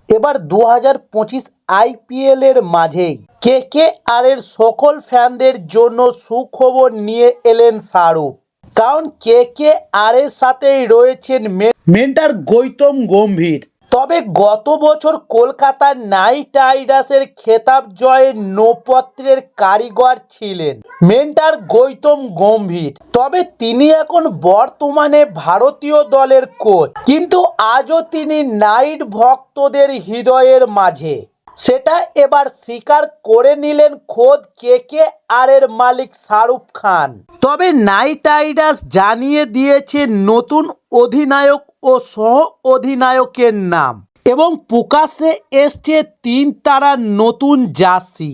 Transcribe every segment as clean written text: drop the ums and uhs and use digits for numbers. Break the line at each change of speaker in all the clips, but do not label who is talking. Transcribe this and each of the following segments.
এবার 2025 আইপিএল এর মাঝেই কেকেআর এর সকল ফ্যানদের জন্য সুখবর নিয়ে এলেন শাহরুখ। কারণ কেকেআর এর সাথেই রয়েছেন মেন্টর গৌতম গম্ভীর। তবে গত বছর কলকাতা নাইট রাইডার্সের খেতাব জয়ের নৌপত্রের কারিগর ছিলেন মেন্টর গৌতম গম্ভীর। তবে তিনি এখন বর্তমানে ভারতীয় দলের কোচ, কিন্তু আজও তিনি নাইট ভক্তদের হৃদয়ের মাঝে। সেটা এবার স্বীকার করে নিলেন খোদ কেকেআর এর মালিক শাহরুখ খান। তবে নাইট রাইডার্স জানিয়ে দিয়েছে নতুন অধিনায়ক ও সহ অধিনায়কের নাম, এবং প্রকাশ্যে এসছে 3 তারার নতুন জার্সি।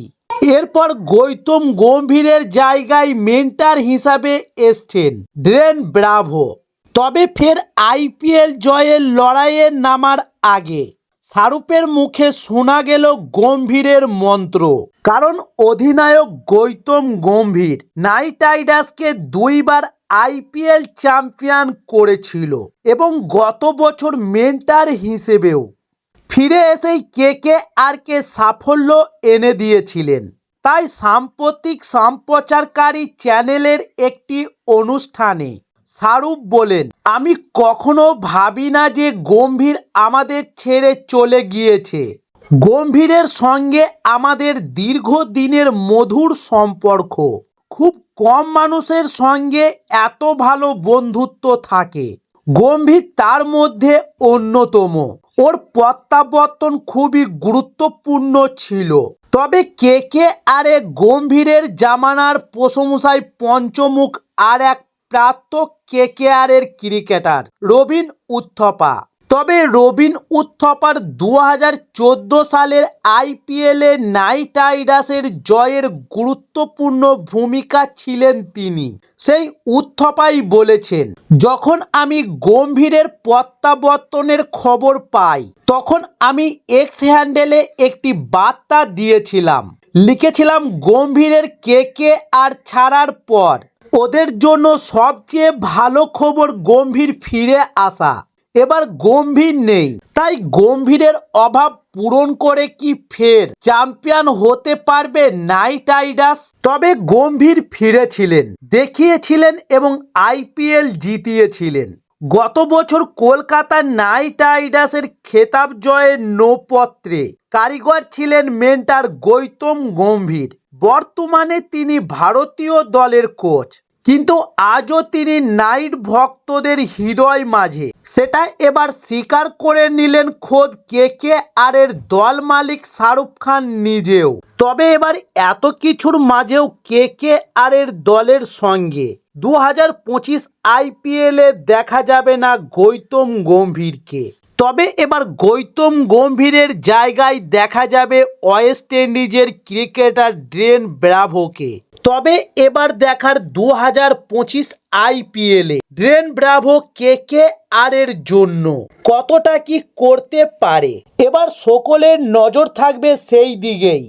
এরপর গৌতম গম্ভীরের জায়গায় মেন্টর হিসাবে এসছেন ড্রেন ব্রাভো। তবে ফের আইপিএল জয়ের লড়াইয়ে নামার আগে শাহরুখের মুখে শোনা গেল গম্ভীরের মন্ত্র। কারণ অধিনায়ক গৌতম গম্ভীর নাইট রাইডার্সকে 2 বার আইপিএল চ্যাম্পিয়ন করেছিল এবং গত বছর মেন্টর হিসেবেও ফিরে এসেই কেকেআরকে সাফল্য এনে দিয়েছিলেন। তাই সাম্প্রতিক সম্প্রচারকারী চ্যানেলের একটি অনুষ্ঠানে শাহরুখ বলেন, আমি কখনো ভাবি না যে গম্ভীর আমাদের ছেড়ে চলে গিয়েছে। গম্ভীরের সঙ্গে আমাদের দীর্ঘদিনের মধুর সম্পর্ক। খুব কম মানুষের সঙ্গে এত ভালো বন্ধুত্ব থাকে। গম্ভীর তার মধ্যে অন্যতম। ওর প্রত্যাবর্তন খুবই গুরুত্বপূর্ণ ছিল। তবে কেকেআর এ গম্ভীরের জামানার প্রশংসায় পঞ্চমুখ আর এক প্রাক্তন কেকেআর এর ক্রিকেটার রবিন উথপ্পা। তবে রবিন উথপ্পার 2014 সালের আইপিএলে নাইট রাইডার্সের জয়ের গুরুত্বপূর্ণ ভূমিকা ছিলেন তিনি। সেই উথপ্পাই বলেছেন, যখন আমি গম্ভীরের প্রত্যাবর্তনের খবর পাই তখন আমি এক্স হ্যান্ডেলে একটি বার্তা দিয়েছিলাম। লিখেছিলাম, গম্ভীরের কেকেআর ছাড়ার পর ওদের জন্য সবচেয়ে ভালো খবর গম্ভীর ফিরে আসা। এবার গম্ভীর নেই, তাই গম্ভীরের অভাব পূরণ করে কি ফের চ্যাম্পিয়ন হতে পারবে নাইট রাইডার্স? তবে গম্ভীর ফিরেছিলেন, দেখিয়েছিলেন এবং আইপিএল জিতিয়েছিলেন। গত বছর কলকাতা নাইট রাইডার্সের খেতাব জয়ের নৌপত্রে কারিগর ছিলেন মেন্টর গৌতম গম্ভীর। বর্তমানে তিনি ভারতীয় দলের কোচ, কিন্তু আজও তিনি নাইট ভক্তদের হৃদয় মাঝে। সেটা এবার স্বীকার করে নিলেন খোদ কেকেআর এর দল মালিক শাহরুখ খান নিজেও। তবে এবার এত কিছুর মাঝেও কেকেআর এর দলের সঙ্গে 2025 আইপিএলে দেখা যাবে না গৌতম গম্ভীরকে। তবে এবার গৌতম গম্ভীরের জায়গায় দেখা যাবে ওয়েস্ট ইন্ডিজের ক্রিকেটার ড্রেন ব্রাভোকে। তবে এবার দেখার 2025 আইপিএলে ড্রেন ব্রাভো কেকেআর এর জন্য কতটা কি করতে পারে। এবার সকলের নজর থাকবে সেই দিকেই।